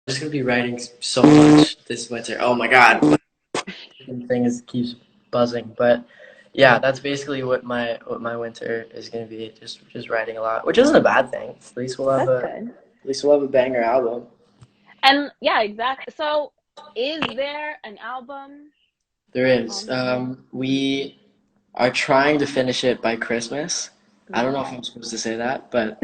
just gonna be writing so much this winter. Oh my God, my thing is keeps buzzing. But yeah, that's basically what my winter is gonna be. Just writing a lot, which isn't a bad thing. That's good. At least we'll have a banger album. And yeah, exactly. So, is there an album There is. on the We are trying to finish it by Christmas. I don't know if Okay. I'm supposed to say that, but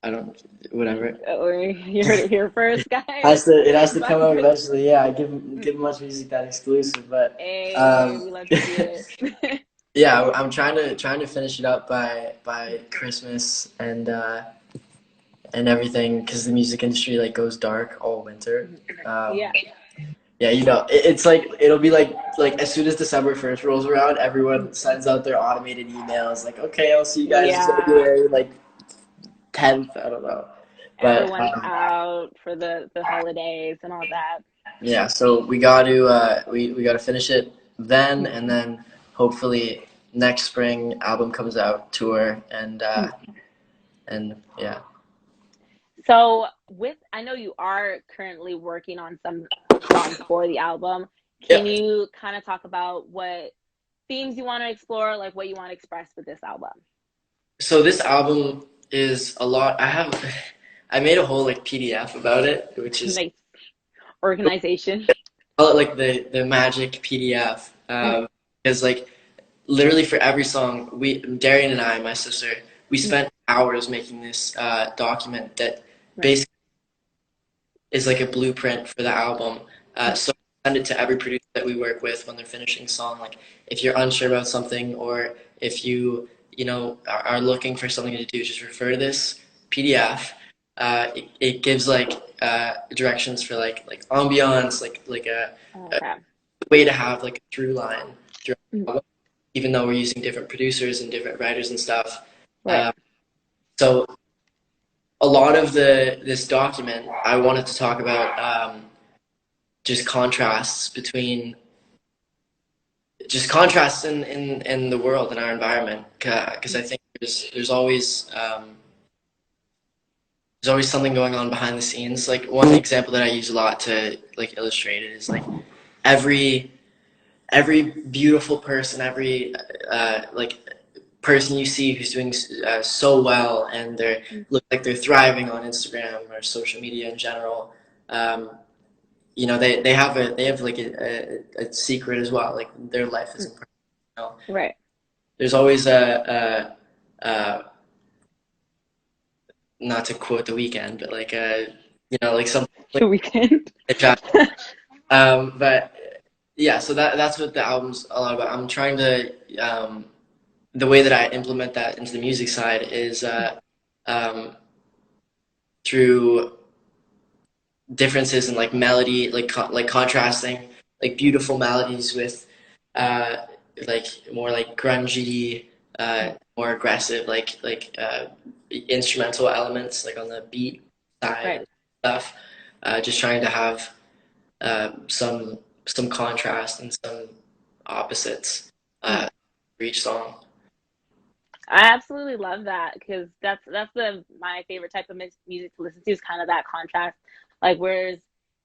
I don't. Whatever. You heard it here first, guys. It has to By come out Christmas. eventually. Yeah, give much music that exclusive, but Hey, um, we love to see it. yeah, I'm trying to finish it up by Christmas and everything because the music industry like goes dark all winter. Um, Yeah. yeah, it's like it'll be like as soon as December 1st rolls around, everyone sends out their automated emails like, okay, I'll see you guys in Yeah. February like 10th. I don't know, but Everyone's out for the holidays and all that. yeah, so we got to finish it then, and then hopefully next spring album comes out, tour, and yeah. So, I know you are currently working on some songs for the album. Can Yep. you kind of talk about what themes you want to explore, like what you want to express with this album? So this album is a lot. I made a whole like PDF about it, which is Nice organization. call it like the magic PDF, Mm, because like literally for every song, Darian and I, my sister, we mm, spent hours making this document that right. basically is like a blueprint for the album. Mm, So I send it to every producer that we work with when they're finishing a song. Like if you're unsure about something or if you are looking for something to do, just refer to this PDF. It gives like directions for like ambiance, like a okay. way to have like a through line throughout the Mm, album, even though we're using different producers and different writers and stuff. right. Um, so a lot of this document, I wanted to talk about just contrasts between just contrasts in the world in our environment because I think there's always something going on behind the scenes. Like one example that I use a lot to like illustrate it is like every every beautiful person, every like person you see who's doing so well and they Mm, look like they're thriving on Instagram or social media in general. Um, they have like a secret as well. Like their life mm, isn't perfect. You know? right. There's always a not to quote the weekend, but like like something like The weekend. a job. But yeah, so that's what the album's a lot about. I'm trying to the way that I implement that into the music side is um, through differences in like melody, like contrasting like beautiful melodies with uh, like more like grungy, more aggressive instrumental elements like on the beat side Right. and stuff. Just trying to have some contrast and some opposites Mm. for each song. I absolutely love that because that's the my favorite type of music to listen to is kind of that contrast. Like whereas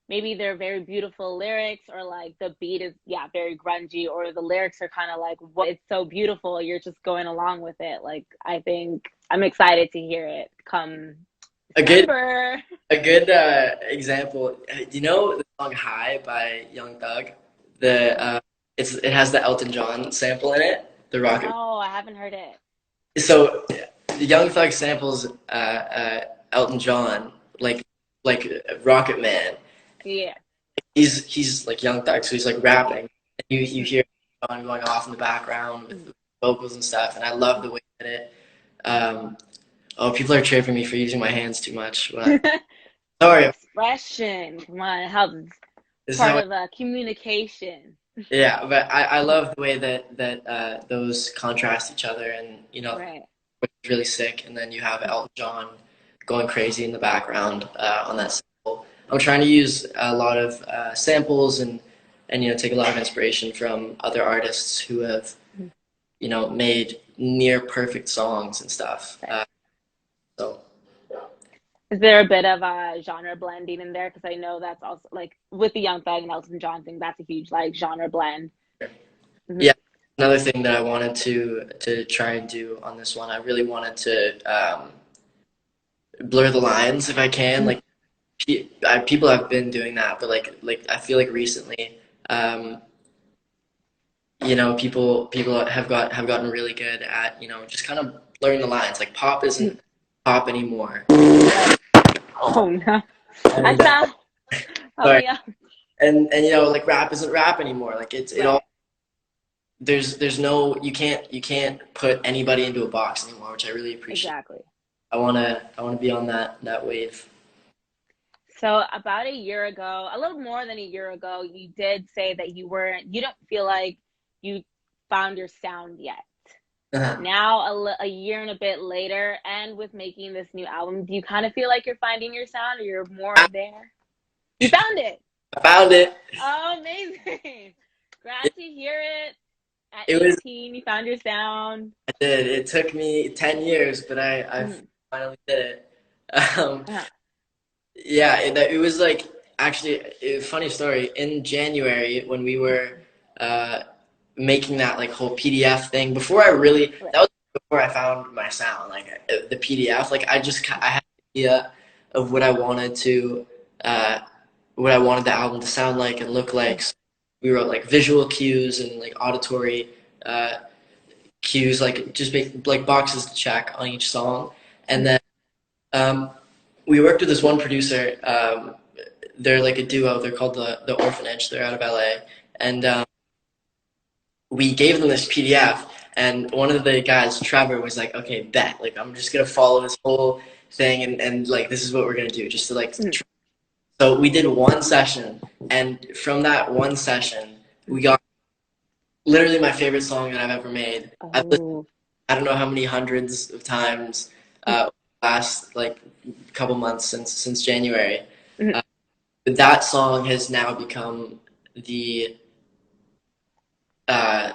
maybe they're very beautiful lyrics or like the beat is yeah very grungy or the lyrics are kind of like what it's so beautiful you're just going along with it. Like I think I'm excited to hear it come A good December. A good example. Do you know the song "High" by Young Thug? The it has the Elton John sample in it, the Rocket. No, I haven't heard it. So the Young Thug samples Elton John like Rocket Man. Yeah. He's like Young Thug, so he's like rapping. And you hear John going off in the background with Mm. vocals and stuff, and I love the way that it. Um, oh, people are chirping me for using my hands too much. But sorry, Expression. Come on, it helps. this is Part how of communication. Yeah, but I love the way that those contrast each other, and Right. it's really sick. And then you have Elton John going crazy in the background on that sample. I'm trying to use a lot of samples and take a lot of inspiration from other artists who have made near perfect songs and stuff. Right. So Is there a bit of a genre blending in there? Because I know that's also like with the Young Thug and Elton John thing, that's a huge like genre blend. Hmm. Yeah, another thing that I wanted to try and do on this one, I really wanted to blur the lines if I can. Like people have been doing that, but like I feel like recently, um, people have gotten really good at just kind of blurring the lines. Like pop isn't pop anymore. Right. Oh no. I And found. Oh sorry, yeah. and like rap isn't rap anymore. Like it all Right. there's no you can't put anybody into a box anymore, which I really appreciate. Exactly. I wanna be on that wave. So about a year ago, a little more than a year ago, you did say that you don't feel like you found your sound yet. Uh-huh. Now, a year and a bit later, and with making this new album, do you kind of feel like you're finding your sound or you're more there? You found it. I found it. Oh, amazing. Glad to hear it. At It was 18, you found your sound. I did. It took me 10 years, but I Mhm. finally did it. Uh, Yeah, it was like actually a funny story. In January, when we were uh, making that like whole PDF thing, right. that was before I found my sound, like the PDF. Like I had an idea of uh, what I wanted the album to sound like and look like. Mm. So we wrote like visual cues and like auditory uh, cues, like just make like boxes to check on each song, and then. Um, we worked with this one producer. They're like a duo. They're called the Orphanage. They're out of LA, and we gave them this PDF. And one of the guys, Trevor, was like, "Okay, bet. Like, I'm just gonna follow this whole thing, and like, this is what we're gonna do, just to like." Mm. So we did one session, and from that one session, we got literally my favorite song that I've ever made. I've listened, Oh. I don't know how many hundreds of times last like couple months since January. Mhm. Uh, that song has now become the uh,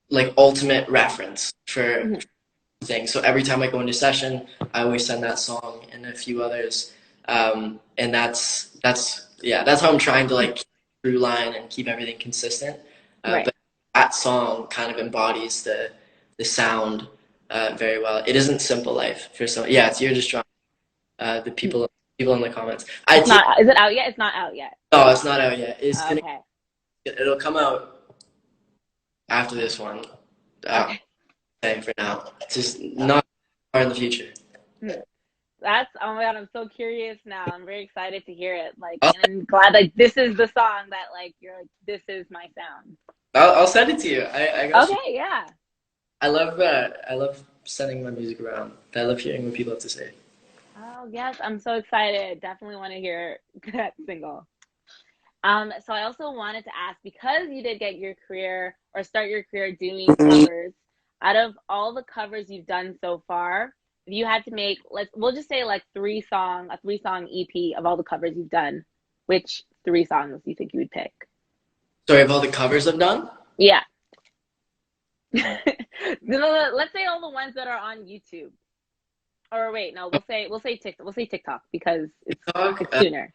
like ultimate reference for Mhm. things. So every time I go into session, I always send that song and a few others, and that's how I'm trying to like keep through line and keep everything consistent. Right. But that song kind of embodies the sound very well. It isn't Simple Life for some. Yeah, it's You're Just Drunk. The Mm. people in the comments. It's not, is it out yet? It's not out yet. No, it's not out yet. Okay. It'll come out after this one. Uh, Okay. okay, for now, it's just not far in the future. Mm. That's, oh my God, I'm so curious now. I'm very excited to hear it. Like, I'll, and I'm glad like this is the song that like you're like, this is my sound. I'll send it to you. I got you. Okay, yeah. I love sending my music around. I love hearing what people have to say. Oh yes, I'm so excited. Definitely want to hear that single. So I also wanted to ask, because you did get your career or start your career doing covers, out of all the covers you've done so far, if you had to make, we'll just say like a 3 song EP of all the covers you've done, which 3 songs do you think you would pick? Sorry, of all the covers I've done. Yeah. Let's say all the ones that are on YouTube. Or wait, no, we'll say TikTok because TikTok. it's sooner.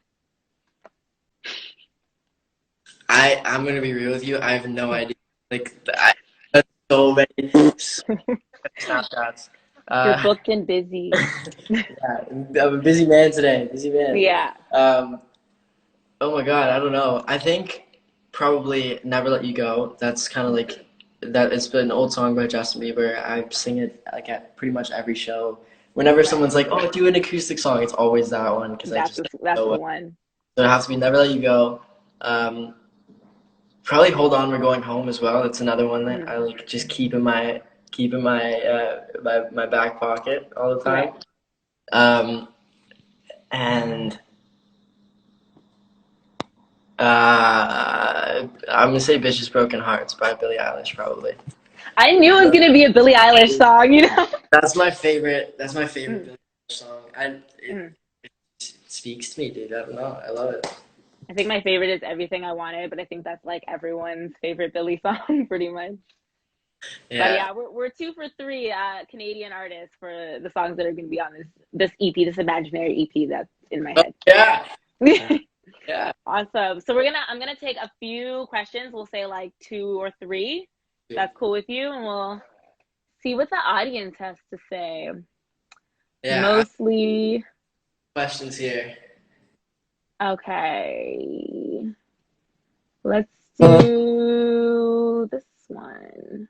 I'm gonna be real with you. I have no idea. Like I have so many Snapchats. You're Uh, booked and busy. yeah, I'm a busy man today. Busy man. Yeah. Um, oh my God, I don't know. I think probably Never Let You Go. That's kind of like that. It's been an old song by Justin Bieber. I sing it like at pretty much every show. Whenever Right. someone's like, "Oh, do an acoustic song," it's always that one because I just That's so the well. one. So it has to be Never Let You Go. Um, Probably Hold On, We're Going Home as well. That's another one that Mhm. I like just keep in my back pocket all the time. Right. Um, and I'm gonna say "Bitches Broken Hearts" by Billie Eilish, probably. I knew it was gonna be a Billie Eilish song, you know? That's my favorite. That's my favorite Mm, Billie Eilish song. And mm. it speaks to me, dude. I don't know. I love it. I think my favorite is Everything I Wanted, but I think that's like everyone's favorite Billie song, pretty much. But Yeah. yeah, we're two for three Canadian artists for the songs that are going to be on this EP, this imaginary EP that's in my Oh, head. yeah. Yeah. Awesome. So I'm gonna take a few questions. We'll say like two or three. That's cool with you, and we'll see what the audience has to say. Yeah. I have Mostly, questions here. okay. Let's do this one.